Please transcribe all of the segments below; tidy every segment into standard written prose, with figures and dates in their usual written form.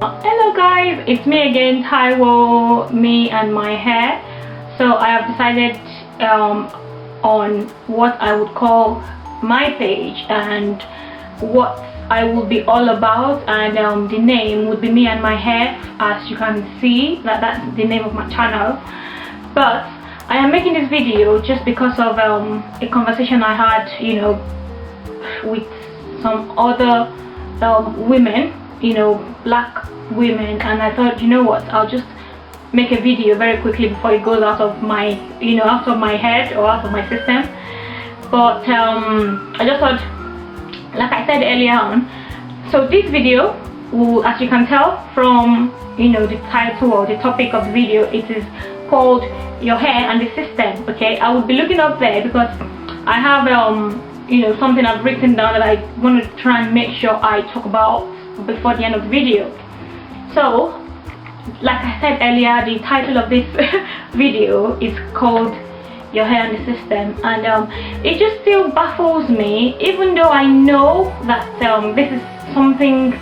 Hello guys, it's me again, Taiwo, me and my hair. So I have decided on what I would call my page and what I will be all about, and the name would be me and my hair. As you can see, that's the name of my channel. But I am making this video just because of a conversation I had, with some other women, black women, and I thought, what, I'll just make a video very quickly before it goes out of my out of my head or out of my system. But I just thought, like I said earlier on, so this video will, as you can tell from the title or the topic of the video, it is called Your Hair and the System. Okay, I will be looking up there because I have something I've written down that I want to try and make sure I talk about before the end of the video. So like I said earlier, the title of this video is called Your Hair and the System, and it just still baffles me, even though I know that this is something,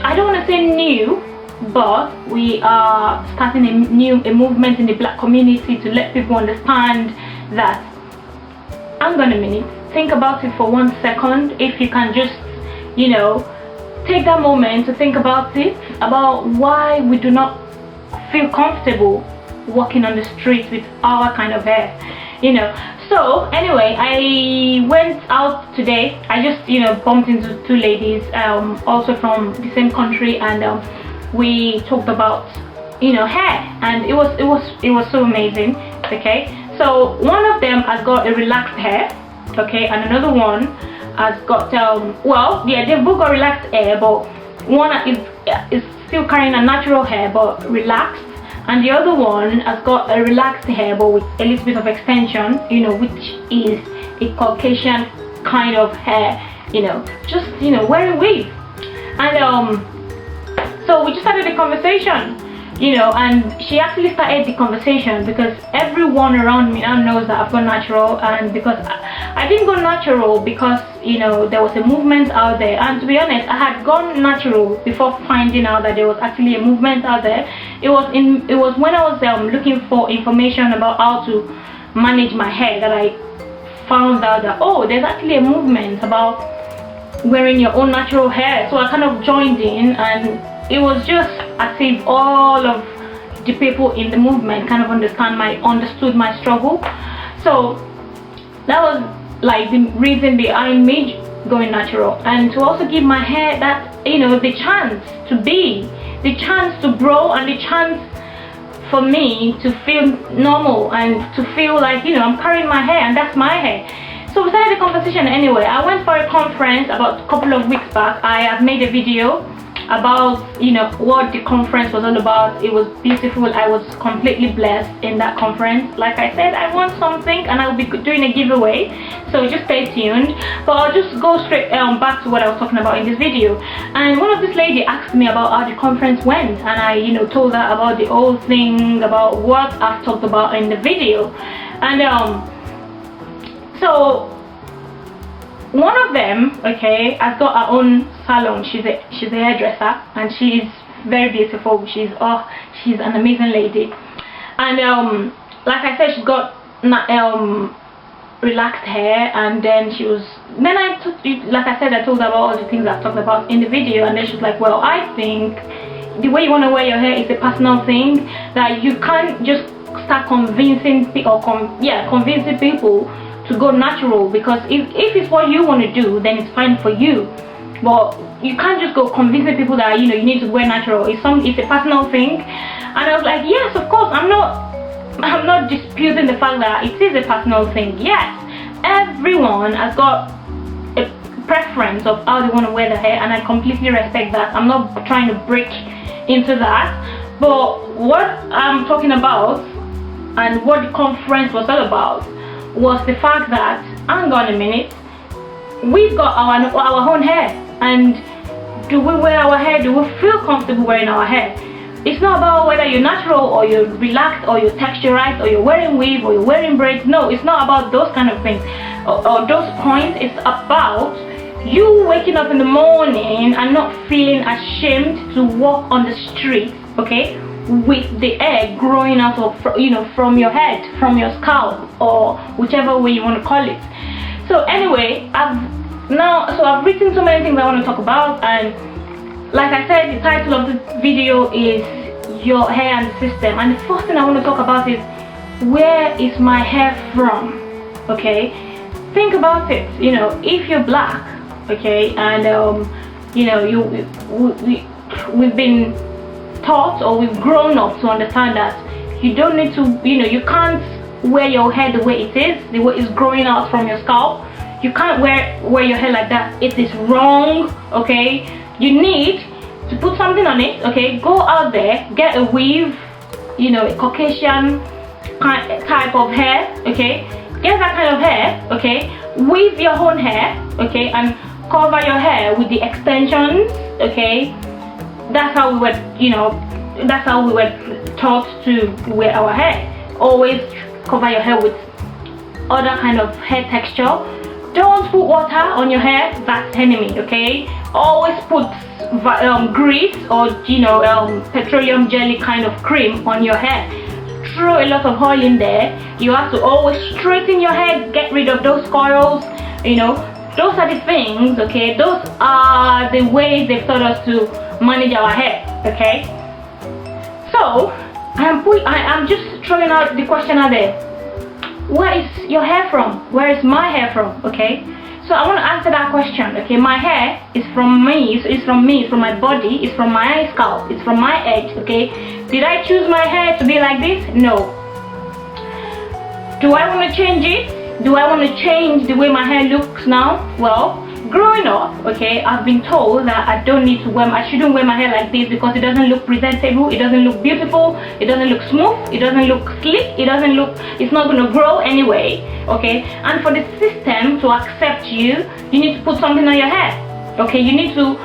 I don't want to say new, but we are starting a movement in the black community to let people understand that. I'm gonna think about it for 1 second. If you can just take that moment to think about it, about why we do not feel comfortable walking on the streets with our kind of hair, So anyway, I went out today. I just bumped into two ladies also from the same country, and we talked about hair, and it was so amazing. Okay, so one of them has got a relaxed hair, okay, and another one has got well, yeah, they've both got relaxed hair, but one is still carrying a natural hair but relaxed, and the other one has got a relaxed hair but with a little bit of extension, which is a Caucasian kind of hair, just wearing weave. And so we just started the conversation, and she actually started the conversation because everyone around me now knows that I've gone natural, and because I didn't go natural because there was a movement out there. And to be honest, I had gone natural before finding out that there was actually a movement out there. It was when I was looking for information about how to manage my hair that I found out that, oh, there's actually a movement about wearing your own natural hair. So I kind of joined in, and it was just as if all of the people in the movement kind of understood my struggle. So that was like the reason behind me going natural, and to also give my hair that the chance to be, the chance to grow, and the chance for me to feel normal and to feel like I'm carrying my hair and that's my hair. So we started the conversation anyway. I went for a conference about a couple of weeks back. I have made a video about what the conference was all about. It was beautiful. I was completely blessed in that conference. Like I said, I won something, and I'll be doing a giveaway, so just stay tuned. But I'll just go straight back to what I was talking about in this video. And one of these ladies asked me about how the conference went, and I told her about the whole thing, about what I've talked about in the video. And so one of them, okay, has got her own salon. She's a hairdresser, and she's very beautiful. She's an amazing lady. And like I said, she's got relaxed hair, and then I told her about all the things I've talked about in the video, and then she's like, well, I think the way you want to wear your hair is a personal thing, that you can't just start convincing people to go natural, because if it's what you want to do, then it's fine for you, but you can't just go convincing people that you need to wear natural. It's a personal thing. And I was like, yes, of course, I'm not disputing the fact that it is a personal thing. Yes, everyone has got a preference of how they want to wear their hair, and I completely respect that. I'm not trying to break into that, but what I'm talking about and what the conference was all about was the fact that, hang on a minute, we've got our own hair, and do we wear our hair? Do we feel comfortable wearing our hair? It's not about whether you're natural or you're relaxed or you're texturized or you're wearing weave or you're wearing braids. No, it's not about those kind of things or those points. It's about you waking up in the morning and not feeling ashamed to walk on the street, okay, with the hair growing out of, you know, from your head, from your scalp, or whichever way you want to call it. So anyway, I've written so many things I want to talk about, and like I said, the title of the video is your hair and the system, and the first thing I want to talk about is, where is my hair from? Okay, think about it. You know, if you're black, okay, and you know, we've been taught, or we've grown up to understand that you don't need to, you know, you can't wear your hair the way it is, the way it's growing out from your scalp. You can't wear your hair like that. It is wrong, okay? You need to put something on it, okay? Go out there, get a weave, you know, a Caucasian type of hair, okay? Get that kind of hair, okay? Weave your own hair, okay? And cover your hair with the extensions, okay? That's how we were, you know, that's how we were taught to wear our hair. Always cover your hair with other kind of hair texture. Don't put water on your hair, that's enemy, okay? Always put grease or, you know, petroleum jelly kind of cream on your hair. Throw a lot of oil in there. You have to always straighten your hair, get rid of those coils, you know. Those are the things, okay? Those are the ways they've taught us to manage our hair, okay? So I am just throwing out the question out there. Where is your hair from? Where is my hair from? Okay, so I want to answer that question. Okay, my hair is from me. So it's from me. It's from my body. It's from my scalp. It's from my head. Okay, did I choose my hair to be like this? No. Do I want to change it? Do I want to change the way my hair looks now? Well, growing up, okay, I've been told that I shouldn't wear my hair like this because it doesn't look presentable, it doesn't look beautiful, it doesn't look smooth, it doesn't look sleek, it's not going to grow anyway, okay? And for the system to accept you, you need to put something on your hair, okay? You need to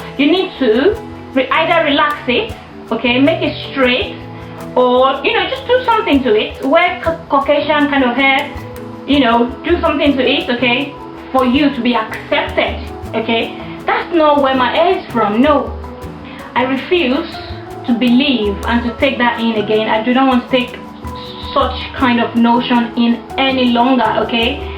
either relax it, okay, make it straight, or, you know, just do something to it. Wear Caucasian kind of hair, you know, do something to it, okay, for you to be accepted, okay? That's not where my hair is from. No, I refuse to believe and to take that in again. I do not want to take such kind of notion in any longer, okay?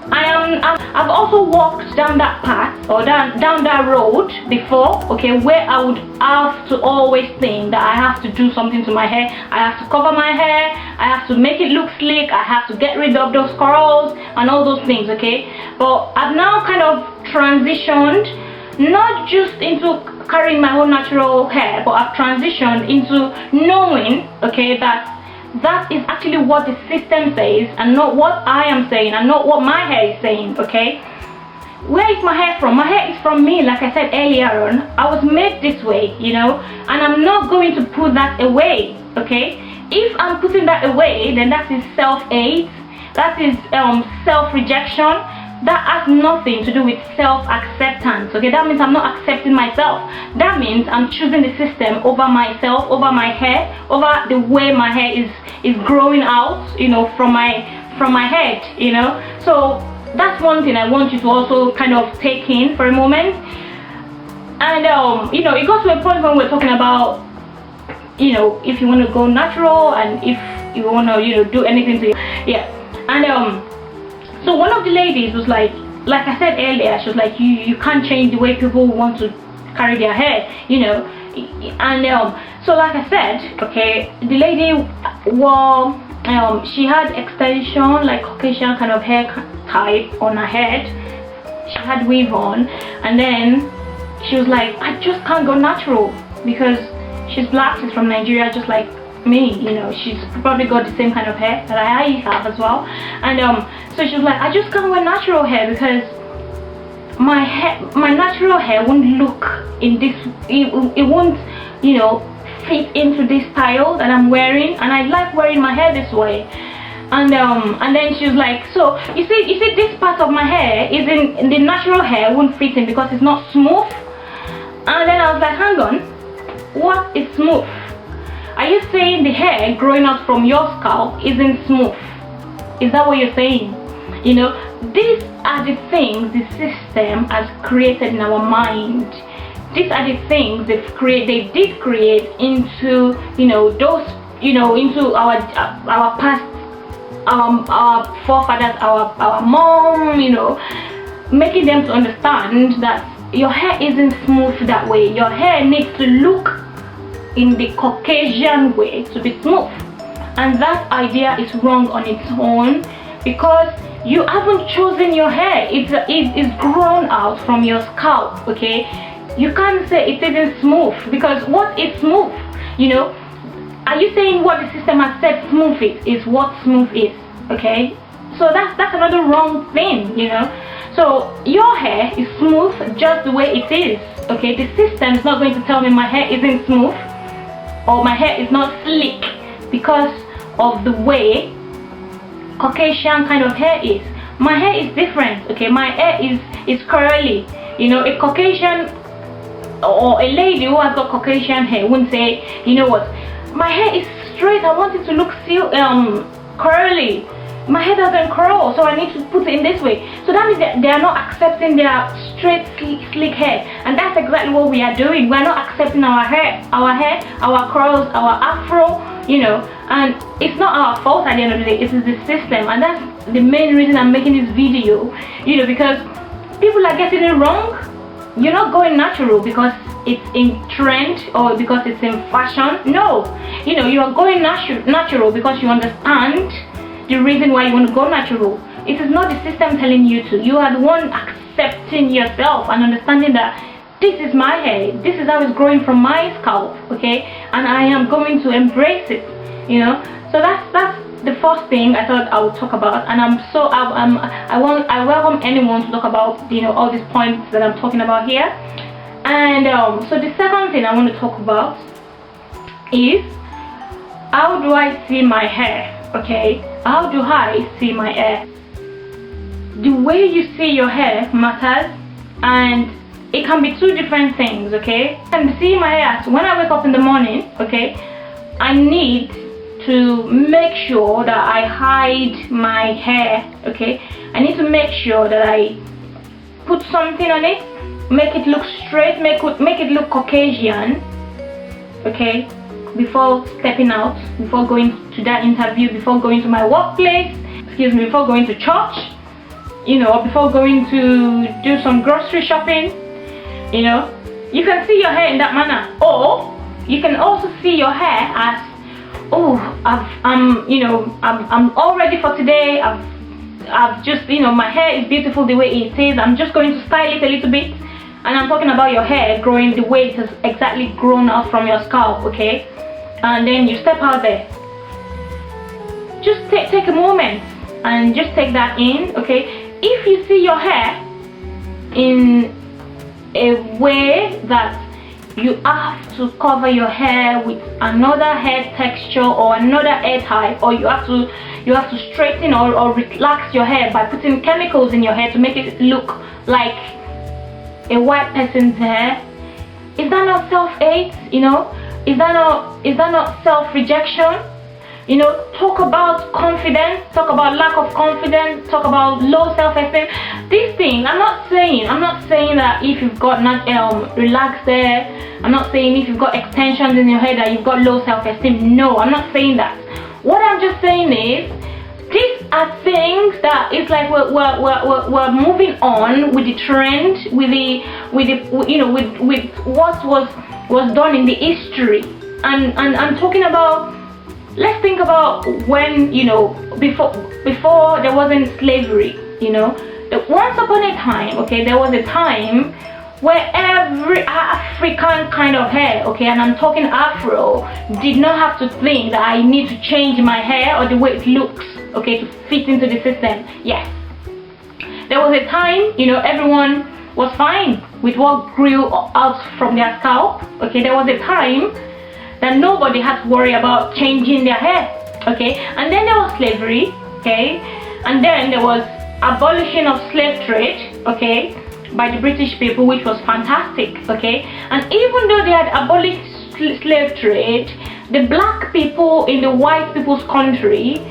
I've also walked down that path, or down that road before, okay, where I would have to always think that I have to do something to my hair. I have to cover my hair, I have to make it look sleek, I have to get rid of those curls and all those things, okay? But I've now kind of transitioned, not just into carrying my own natural hair, but I've transitioned into knowing, okay, that is actually what the system says and not what I am saying and not what my hair is saying, okay? Where is my hair from? My hair is from me, like I said earlier on. I was made this way, you know, and I'm not going to put that away, okay? If I'm putting that away, then that is self-hate, that is self-rejection. That has nothing to do with self-acceptance, okay? That means I'm not accepting myself. That means I'm choosing the system over myself, over my hair, over the way my hair is growing out, you know, from my head, you know. So that's one thing I want you to also kind of take in for a moment. And you know, it got to a point when we're talking about, you know, if you want to go natural and if you want to, you know, do anything to, yeah. And so one of the ladies was like I said earlier, she was like, you can't change the way people want to carry their hair, you know. And so like I said, okay, the lady wore, she had extension, like Caucasian kind of hair type on her head. She had weave on, and then she was like, I just can't go natural because she's black, she's from Nigeria, just like me, you know. She's probably got the same kind of hair that I have as well. And so she was like, I just can't wear natural hair because my natural hair won't look in this, it won't, you know, fit into this style that I'm wearing, and I like wearing my hair this way. And then she was like, so you see this part of my hair is in the natural hair won't fit in because it's not smooth. And then I was like, hang on, what is smooth? Are you saying the hair growing out from your scalp isn't smooth? Is that what you're saying? You know, these are the things the system has created in our mind. These are the things they did create into, those, into our past, our forefathers, our mom, making them to understand that your hair isn't smooth that way. Your hair needs to look in the Caucasian way to be smooth, and that idea is wrong on its own, because you haven't chosen your hair. It's grown out from your scalp. Okay, you can't say it isn't smooth, because what is smooth? Are you saying what the system has said smooth is what smooth is? Okay, so that's another wrong thing. So your hair is smooth just the way it is. Okay, the system is not going to tell me my hair isn't smooth or my hair is not sleek because of the way Caucasian kind of hair is. My hair is different. Okay, my hair is curly. A Caucasian or a lady who has got Caucasian hair wouldn't say, you know what, my hair is straight, I want it to look curly. My hair doesn't curl, so I need to put it in this way. So that means that they are not accepting their straight, sleek hair, and that's exactly what we are doing. We're not accepting our hair, our curls, our afro, and it's not our fault at the end of the day. It is the system, and that's the main reason I'm making this video. Because people are getting it wrong. You're not going natural because it's in trend or because it's in fashion. No, you are going natural because you understand the reason why you want to go natural. It is not the system telling you to. You are the one accepting yourself and understanding that this is my hair, this is how it's growing from my scalp, okay, and I am going to embrace it. So that's the first thing I thought I would talk about, and I welcome anyone to talk about all these points that I'm talking about here. And so the second thing I want to talk about is, how do I see my hair? Okay, how do I see my hair? The way you see your hair matters, and it can be two different things. Okay, I can see my hair when I wake up in the morning. Okay, I need to make sure that I hide my hair. Okay, I need to make sure that I put something on it, make it look straight, make it look Caucasian. Okay, before stepping out, before going to that interview, before going to my workplace, before going to church, or before going to do some grocery shopping. You can see your hair in that manner, or you can also see your hair as, oh, I'm all ready for today. I've just, my hair is beautiful the way it is. I'm just going to style it a little bit. And I'm talking about your hair growing the way it has exactly grown out from your scalp. Okay, and then you step out there. Just take a moment and just take that in. Okay, if you see your hair in a way that you have to cover your hair with another hair texture or another hair type, or you have to straighten or relax your hair by putting chemicals in your hair to make it look like a white person's hair, is that not self-hate? Is that not self-rejection? Talk about confidence, talk about lack of confidence, talk about low self-esteem. These things, I'm not saying that if you've got not relaxed hair, I'm not saying if you've got extensions in your hair that you've got low self-esteem. No, I'm not saying that. What I'm just saying is, these are things that it's like we're moving on with the trend, with what was done in the history, and I'm talking about. Let's think about when, before there wasn't slavery. Once upon a time, okay, there was a time where every African kind of hair, okay, and I'm talking Afro, did not have to think that I need to change my hair or the way it looks, okay, to fit into the system. Yes, there was a time, everyone was fine with what grew out from their scalp. Okay, there was a time that nobody had to worry about changing their hair. Okay, and then there was slavery. Okay, and then there was abolition of slave trade, okay, by the British people, which was fantastic. Okay, and even though they had abolished slave trade, the black people in the white people's country,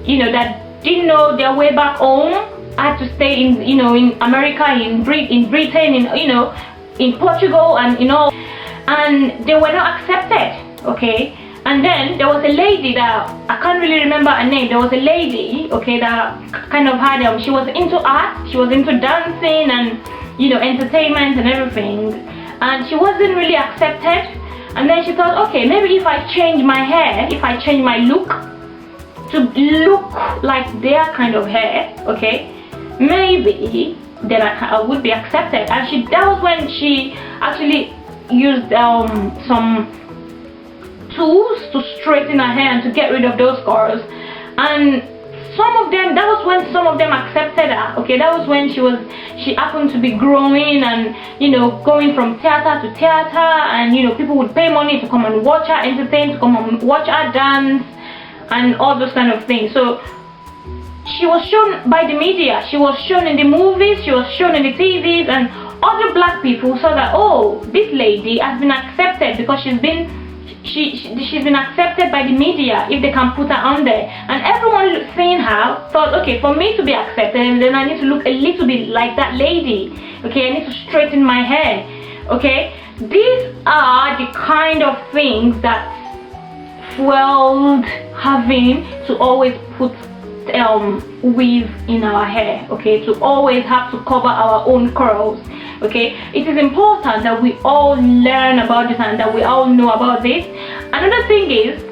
that didn't know their way back home, had to stay in, you know, in America, in Britain, in, you know, in Portugal, and you know, and they were not accepted. Okay. And then there was a lady that I can't really remember her name. There was a lady, okay, that kind of had she was into art, she was into dancing and, you know, entertainment and everything, and she wasn't really accepted. And then she thought, okay, maybe if I change my hair, if I change my look to look like their kind of hair, okay, maybe then I would be accepted. And that was when she actually used some tools to straighten her hair and to get rid of those curls. And some of them, that was when some of them accepted her. Okay, that was when she happened to be growing and, you know, going from theater to theater, and, you know, people would pay money to come and watch her entertain, to come and watch her dance and all those kind of things. So she was shown by the media, she was shown in the movies, she was shown in the TVs, and other black people saw that, oh, this lady has been accepted because she's been accepted by the media, if they can put her on there. And everyone seeing her thought, okay, for me to be accepted, then I need to look a little bit like that lady. Okay, I need to straighten my hair. Okay, these are the kind of things that fueled having to always put weave in our hair. Okay, to always have to cover our own curls. Okay, it is important that we all learn about this and that we all know about this. Another thing is,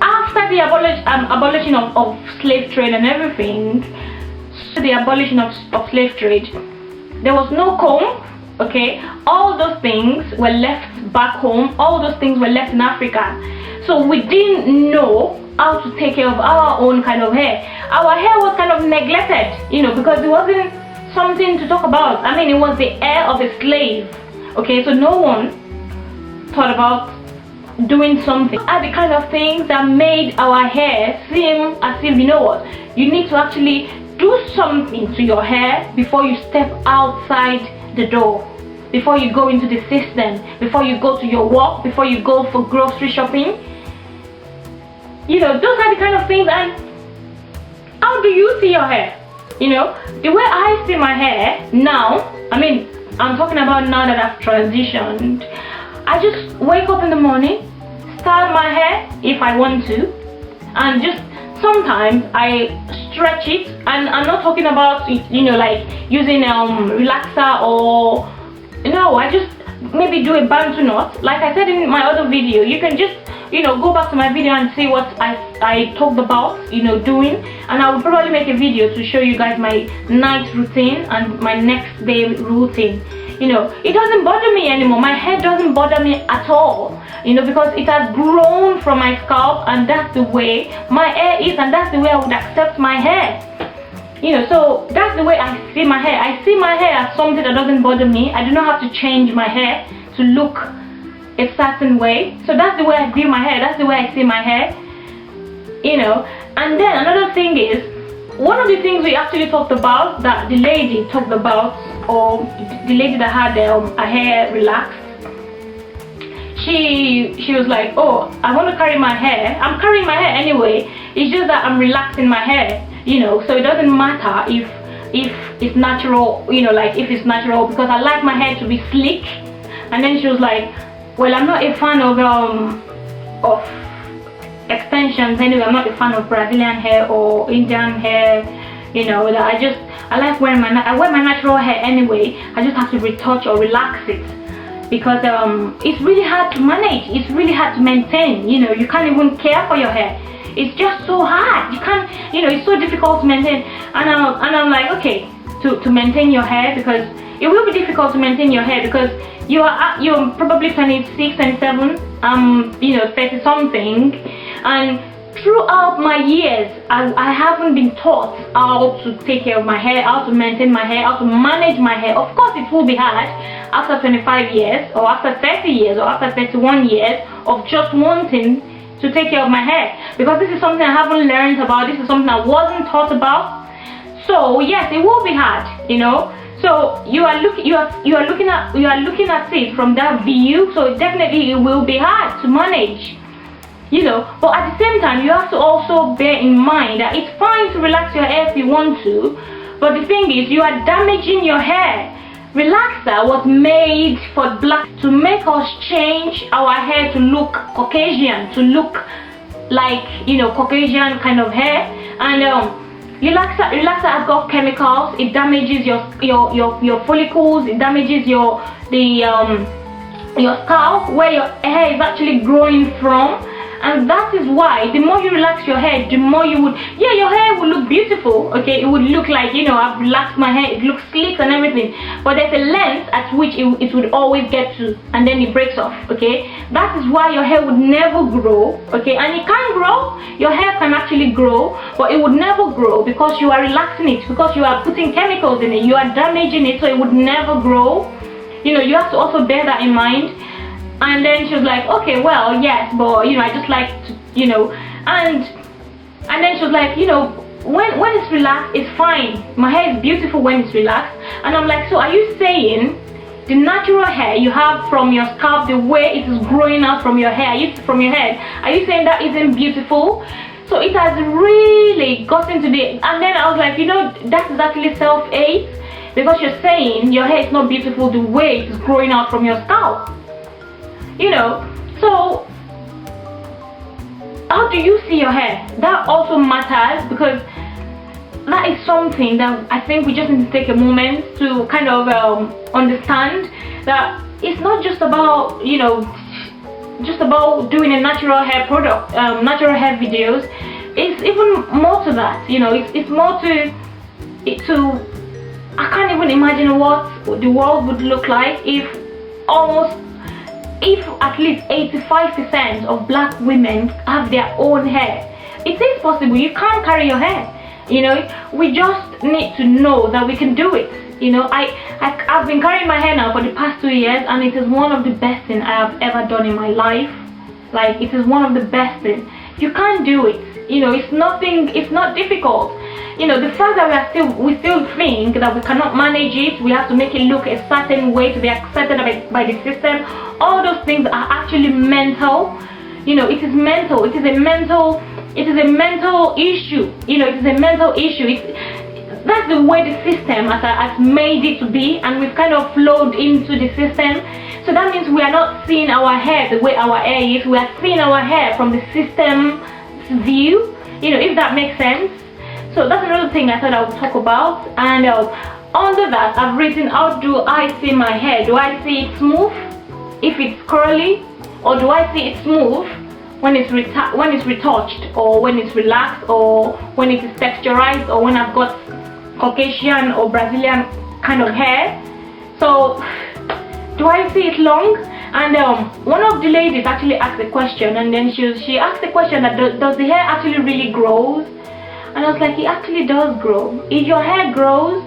after the abolition of slave trade and everything, the abolition of slave trade, there was no comb. Okay, all those things were left back home, all those things were left in Africa. So we didn't know how to take care of our own kind of hair. Our hair was kind of neglected, you know, because it wasn't something to talk about. I mean, it was the hair of a slave. Okay, so no one thought about doing something. Are the kind of things that made our hair seem as if, you know what, you need to actually do something to your hair before you step outside the door, before you go into the system, before you go to your work, before you go for grocery shopping. You know, those are the kind of things. And how do you see your hair? You know, the way I see my hair now, I mean, I'm talking about now that I've transitioned, I just wake up in the morning, style my hair if I want to, and just sometimes I stretch it. And I'm not talking about, you know, like using relaxer or, no, I just maybe do a bantu knot. Like I said in my other video, you can just, you know, go back to my video and see what I talked about, you know, doing. And I will probably make a video to show you guys my night routine and my next day routine. You know, it doesn't bother me anymore. My hair doesn't bother me at all, you know, because it has grown from my scalp, and that's the way my hair is, and that's the way I would accept my hair. You know, so that's the way I see my hair. I see my hair as something that doesn't bother me. I do not have to change my hair to look a certain way. So that's the way I view my hair, that's the way I see my hair, you know. And then another thing is, one of the things we actually talked about, that the lady talked about, or the lady that had her hair relaxed, she was like, oh, I want to carry my hair. I'm carrying my hair anyway, it's just that I'm relaxing my hair, you know, so it doesn't matter if it's natural, you know, like if it's natural, because I like my hair to be sleek. And then she was like, well, I'm not a fan of extensions anyway. I'm not a fan of Brazilian hair or Indian hair, you know, that I like wearing I wear my natural hair anyway. I just have to retouch or relax it, because it's really hard to manage, it's really hard to maintain, you know. You can't even care for your hair, it's just so hard. You can't, you know, it's so difficult to maintain. And I'm like, okay, to maintain your hair, because it will be difficult to maintain your hair, because you're probably 26, 27, you know, 30 something, and throughout my years I haven't been taught how to take care of my hair, how to maintain my hair, how to manage my hair. Of course it will be hard after 25 years or after 30 years or after 31 years of just wanting to take care of my hair, because this is something I haven't learned about, this is something I wasn't taught about. So yes, it will be hard, you know. So you are looking at it from that view. So definitely it will be hard to manage. you know. But at the same time, you have to also bear in mind that it's fine to relax your hair if you want to, but the thing is, you are damaging your hair. Relaxer was made for black, to make us change our hair to look Caucasian, to look like, you know, Caucasian kind of hair. And relaxer has got chemicals. It damages your follicles. It damages your scalp, where your hair is actually growing from. And that is why the more you relax your hair, the more you would, yeah, your hair will look beautiful, okay? It would look like, you know, I've relaxed my hair, it looks sleek and everything. But there's a length at which it would always get to, and then it breaks off, okay? That is why your hair would never grow, okay? And it can grow, your hair can actually grow, but it would never grow because you are relaxing it, because you are putting chemicals in it, you are damaging it, so it would never grow. You know, you have to also bear that in mind. And then she was like, okay, well, yes, but, you know, I just like to, you know, and then she was like, you know, when it's relaxed, it's fine. My hair is beautiful when it's relaxed. And I'm like, so are you saying the natural hair you have from your scalp, the way it is growing out from your hair, from your head, are you saying that isn't beautiful? So it has really gotten to the, and then I was like, you know, that is actually self-hate, because you're saying your hair is not beautiful the way it is growing out from your scalp. You know, so how do you see your hair? That also matters, because that is something that I think we just need to take a moment to kind of understand, that it's not just about, you know, just about doing a natural hair product, natural hair videos. It's even more to that, you know. It's more to I can't even imagine what the world would look like if at least 85% of black women have their own hair. It is possible. You can't carry your hair, you know. We just need to know that we can do it, you know. I've been carrying my hair now for the past 2 years, and it is one of the best things I have ever done in my life. Like, it is one of the best things. You can't do it, you know. It's not difficult. You know, the fact that we still think that we cannot manage it, we have to make it look a certain way to be accepted by the system, all those things are actually mental. You know, it is mental. It is a mental issue. You know, it is a mental issue. That's the way the system has made it to be, and we've kind of flowed into the system. So that means we are not seeing our hair the way our hair is. We are seeing our hair from the system's view, you know, if that makes sense. So that's another thing I thought I would talk about. And under that, I've written, how do I see my hair? Do I see it smooth if it's curly, or do I see it smooth when it's retouched, or when it's relaxed, or when it is texturized, or when I've got Caucasian or Brazilian kind of hair? So do I see it long? And one of the ladies actually asked a question, and then she asked the question that does the hair actually really grow? And I was like, it actually does grow. If your hair grows,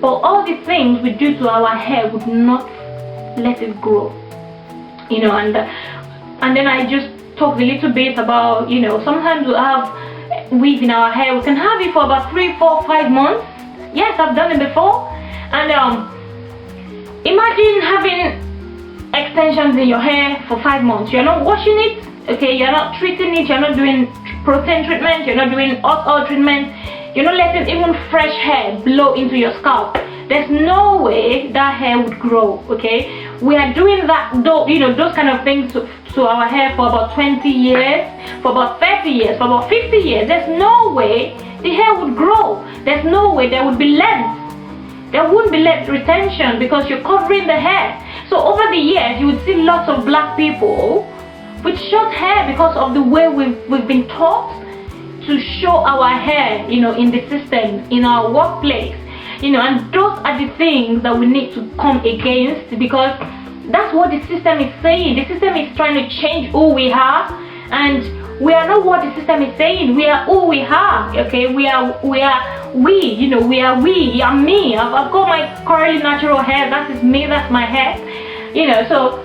but all the things we do to our hair would not let it grow, you know. And then I just talked a little bit about, you know, sometimes we have weave in our hair. We can have it for about 3, 4, 5 months. Yes, I've done it before. And imagine having extensions in your hair for 5 months. You're not washing it, okay? You're not treating it. You're not doing protein treatment. You're not doing hot oil treatment. You're not letting even fresh hair blow into your scalp. There's no way that hair would grow, okay? We are doing that, though, you know, those kind of things to our hair for about 20 years, for about 30 years, for about 50 years. There's no way the hair would grow. There's no way there would be length. There wouldn't be length retention, because you're covering the hair. So over the years, you would see lots of black people with short hair because of the way we've been taught to show our hair, you know, in the system, in our workplace, you know. And those are the things that we need to come against, because that's what the system is saying. The system is trying to change who we are, and we are not what the system is saying. We are who we are, okay? We, you know, we are me. I've got my curly natural hair. That is me, that's my hair, you know. So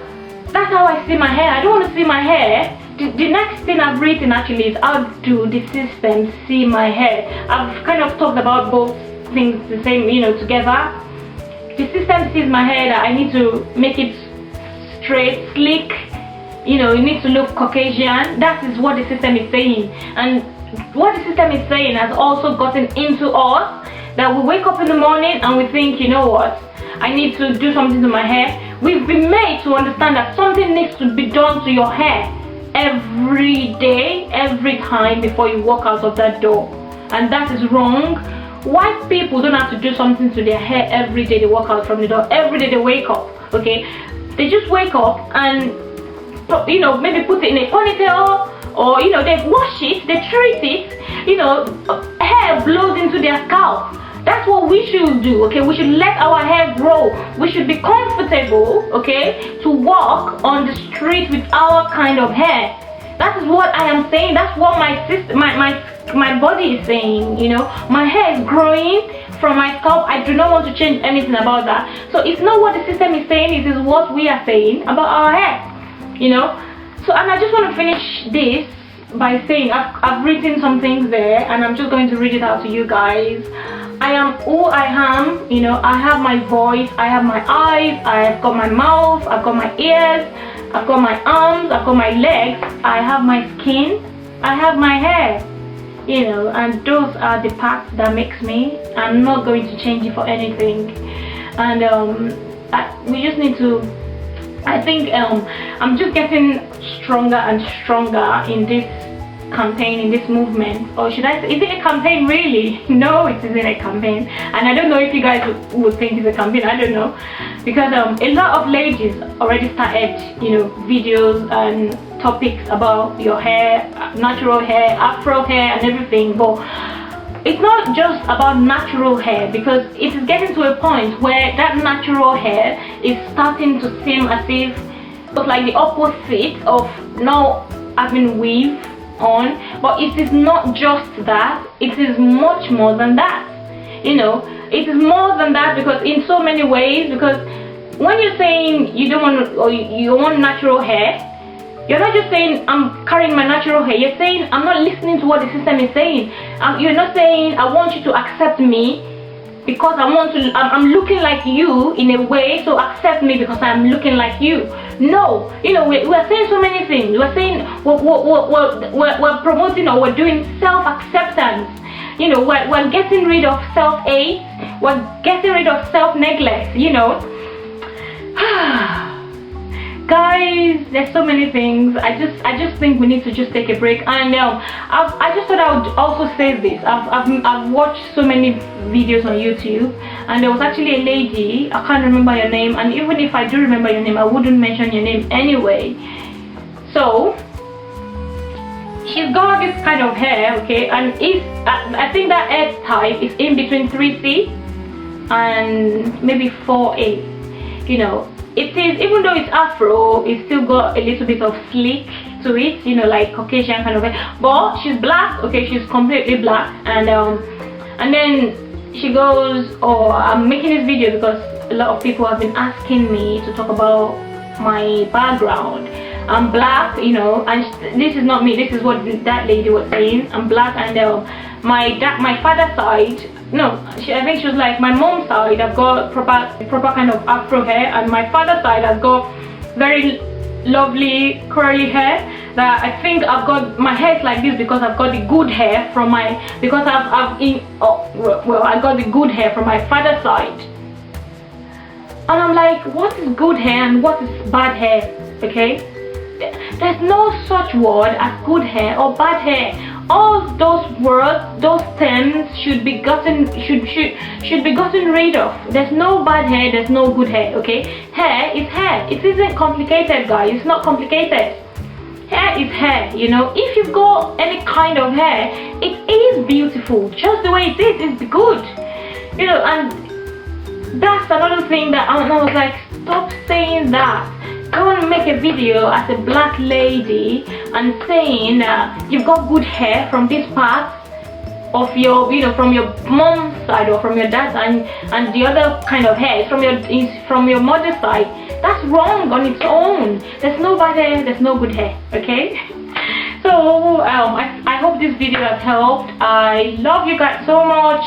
that's how I see my hair. I don't want to see my hair. The next thing I've written actually is, how do the system see my hair? I've kind of talked about both things the same, you know, together. The system sees my hair that I need to make it straight, sleek, you know, you need to look Caucasian. That is what the system is saying, and what the system is saying has also gotten into us, that we wake up in the morning and we think, you know what, I need to do something to my hair. We've been made to understand that something needs to be done to your hair every day, every time before you walk out of that door, and that is wrong. White people don't have to do something to their hair every day they walk out from the door. Every day they wake up, okay, they just wake up and, you know, maybe put it in a ponytail, or, you know, they wash it, they treat it, you know, hair blows into their scalp. That's what we should do, okay? We should let our hair grow. We should be comfortable, okay, to walk on the street with our kind of hair. That is what I am saying. That's what my body is saying, you know. My hair is growing from my scalp. I do not want to change anything about that. So it's not what the system is saying, it is what we are saying about our hair, you know. So, and I just want to finish this by saying I've written some things there, and I'm just going to read it out to you guys. I am who I am, you know. I have my voice, I have my eyes, I've got my mouth, I've got my ears, I've got my arms, I've got my legs, I have my skin, I have my hair, you know, and those are the parts that makes me. I'm not going to change it for anything. And we just need to, I think I'm just getting stronger and stronger in this campaign, in this movement, or should I say, is it a campaign really? No, it isn't a campaign, and I don't know if you guys would think it's a campaign. I don't know, because a lot of ladies already started, you know, videos and topics about your hair, natural hair, Afro hair and everything, but it's not just about natural hair, because it is getting to a point where that natural hair is starting to seem as if it's like the opposite of now having weave on. But it is not just that, it is much more than that, you know. It is more than that, because in so many ways, because when you're saying you don't want, or you want natural hair, you're not just saying I'm carrying my natural hair, you're saying I'm not listening to what the system is saying. You're not saying I want you to accept me because I'm looking like you in a way, so accept me because I'm looking like you. No, you know, we're saying so many things. We're saying we're promoting, or we're doing self-acceptance. You know, we're getting rid of self-hate, we're getting rid of self-neglect, you know. Guys, there's so many things. I just think we need to just take a break. And I just thought I would also say this. I've watched so many videos on YouTube, and there was actually a lady, I can't remember your name, and even if I do remember your name, I wouldn't mention your name anyway. So she's got this kind of hair, okay, and I think that hair type is in between 3C and maybe 4A, you know. It is, even though it's Afro, it's still got a little bit of sleek to it, you know, like Caucasian kind of hair. But she's black, okay, she's completely black. And then she goes, oh, I'm making this video because a lot of people have been asking me to talk about my background. I'm black, you know, and this is not me, this is what that lady was saying. I'm black, and my father's side, no, I think she was like, my mom's side, I've got proper kind of Afro hair, and my father's side has got very lovely curly hair. That I think I've got, my hair is like this because I've got the good hair from my, because I got the good hair from my father's side. And I'm like, what is good hair and what is bad hair? Okay, there's no such word as good hair or bad hair. All those words, those terms should be gotten rid of. There's no bad hair, there's no good hair, okay? Hair is hair. It isn't complicated, guys. It's not complicated. Hair is hair, you know. If you've got any kind of hair, it is beautiful. Just the way it is, it's good. You know, and that's another thing that I was like, stop saying that. Go and make a video as a black lady and saying you've got good hair from this part of your, you know, from your mom's side or from your dad's, and the other kind of hair is from your mother's side. That's wrong on its own. There's no bad hair, there's no good hair, okay? So I hope this video has helped. I love you guys so much.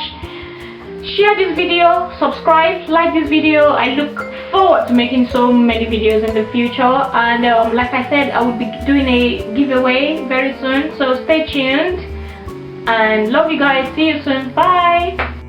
Share this video, subscribe, like this video. I look forward to making so many videos in the future, and like I said, I will be doing a giveaway very soon, so stay tuned and love you guys. See you soon. Bye.